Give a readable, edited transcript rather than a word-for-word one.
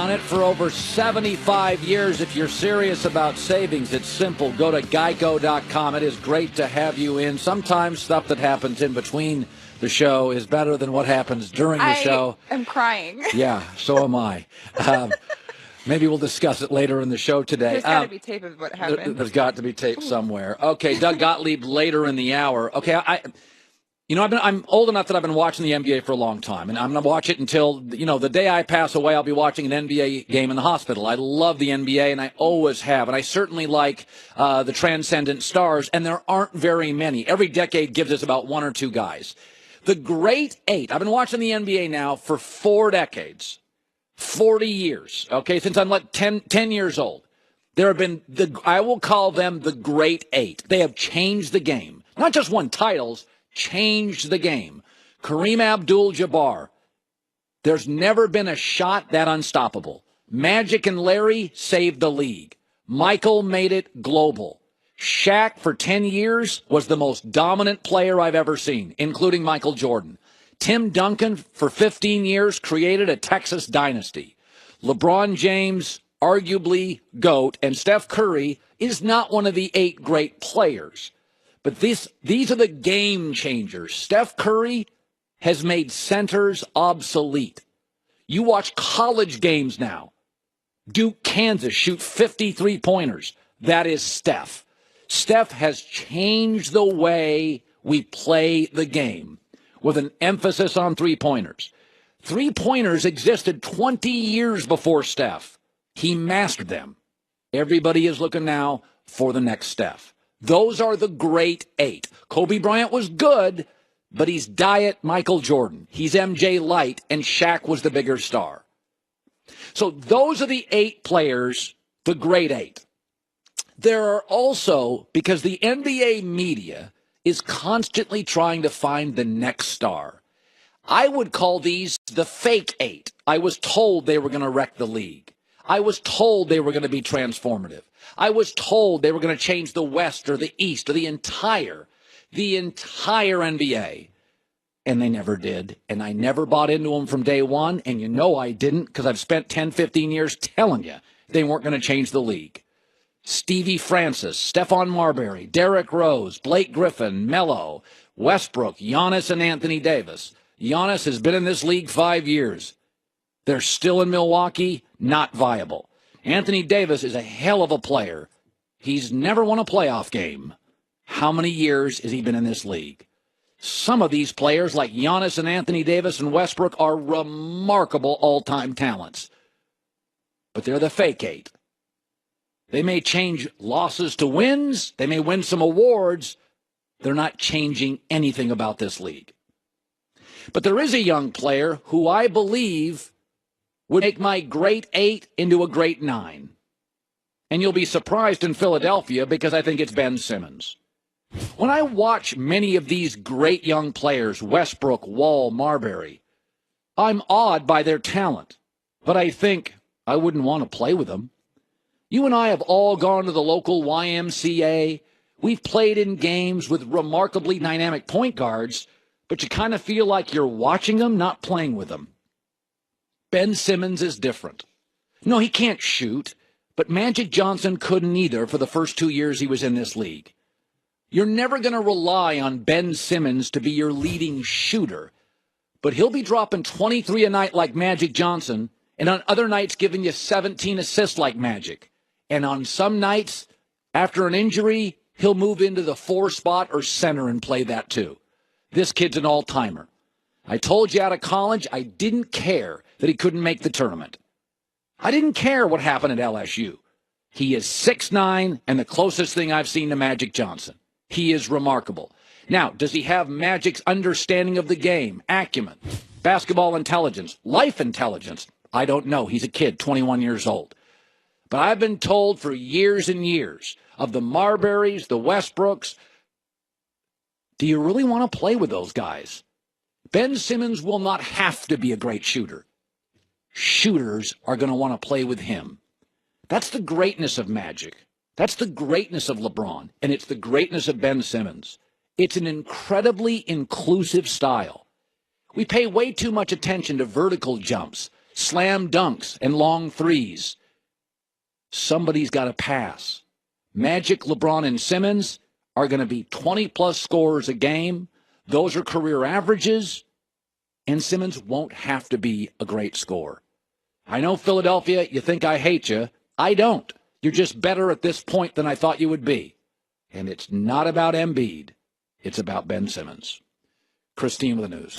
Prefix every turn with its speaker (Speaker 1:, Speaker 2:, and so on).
Speaker 1: Done it for over 75 years. If you're serious about savings, it's simple. Go to geico.com. It is great to have you in. Sometimes stuff that happens in between the show is better than what happens during the show.
Speaker 2: I'm crying.
Speaker 1: Yeah, so am I. Maybe we'll discuss it later in the show today.
Speaker 2: There's got to be tape of what happened.
Speaker 1: There's got to be tape somewhere. Okay, Doug Gottlieb later in the hour. Okay, I'm old enough that I've been watching the NBA for a long time, and I'm going to watch it until, the day I pass away, I'll be watching an NBA game in the hospital. I love the NBA, and I always have, and I certainly like the transcendent stars, and there aren't very many. Every decade gives us about one or two guys. The Great Eight, I've been watching the NBA now for 4 decades, 40 years, okay, since I'm like 10 years old. There have been, I will call them the Great Eight. They have changed the game. Not just won titles, changed the game. Kareem Abdul-Jabbar. There's never been a shot that unstoppable. Magic and Larry saved the league. Michael made it global. Shaq, for 10 years, was the most dominant player I've ever seen, including Michael Jordan. Tim Duncan, for 15 years, created a Texas dynasty. LeBron James, arguably GOAT, and Steph Curry is not one of the 8 great players. But these are the game changers. Steph Curry has made centers obsolete. You watch college games now. Duke, Kansas shoot 53-pointers. That is Steph. Steph has changed the way we play the game with an emphasis on three-pointers. Three-pointers existed 20 years before Steph. He mastered them. Everybody is looking now for the next Steph. Those are the Great Eight. Kobe Bryant was good, but he's Diet Michael Jordan. He's MJ Light, and Shaq was the bigger star. So those are the 8 players, the Great Eight. There are also, because the NBA media is constantly trying to find the next star, I would call these the fake 8. I was told they were going to wreck the league. I was told they were going to be transformative. I was told they were going to change the West or the East or the entire NBA. And they never did. And I never bought into them from day one. And you know I didn't, because I've spent 10, 15 years telling you they weren't going to change the league. Stevie Francis, Stephon Marbury, Derrick Rose, Blake Griffin, Melo, Westbrook, Giannis, and Anthony Davis. Giannis has been in this league 5 years. They're still in Milwaukee, not viable. Anthony Davis is a hell of a player. He's never won a playoff game. How many years has he been in this league? Some of these players, like Giannis and Anthony Davis and Westbrook, are remarkable all-time talents. But they're the fake 8. They may change losses to wins. They may win some awards. They're not changing anything about this league. But there is a young player who I believe would make my Great 8 into a Great 9. And you'll be surprised in Philadelphia because I think it's Ben Simmons. When I watch many of these great young players, Westbrook, Wall, Marbury, I'm awed by their talent. But I think I wouldn't want to play with them. You and I have all gone to the local YMCA. We've played in games with remarkably dynamic point guards, but you kind of feel like you're watching them, not playing with them. Ben Simmons is different. No, he can't shoot, but Magic Johnson couldn't either for the first 2 years he was in this league. You're never going to rely on Ben Simmons to be your leading shooter, but he'll be dropping 23 a night like Magic Johnson, and on other nights giving you 17 assists like Magic. And on some nights, after an injury, he'll move into the 4 spot or center and play that too. This kid's an all-timer. I told you out of college, I didn't care that he couldn't make the tournament. I didn't care what happened at LSU. He is 6'9", and the closest thing I've seen to Magic Johnson. He is remarkable. Now, does he have Magic's understanding of the game, acumen, basketball intelligence, life intelligence? I don't know. He's a kid, 21 years old. But I've been told for years and years of the Marburys, the Westbrooks, do you really want to play with those guys? Ben Simmons will not have to be a great shooter. Shooters are going to want to play with him. That's the greatness of Magic. That's the greatness of LeBron, and it's the greatness of Ben Simmons. It's an incredibly inclusive style. We pay way too much attention to vertical jumps, slam dunks and long threes. Somebody's got to pass. Magic, LeBron, and Simmons are going to be 20-plus scorers a game. Those are career averages, and Simmons won't have to be a great scorer. I know, Philadelphia, you think I hate you. I don't. You're just better at this point than I thought you would be. And it's not about Embiid. It's about Ben Simmons. Christine with the news.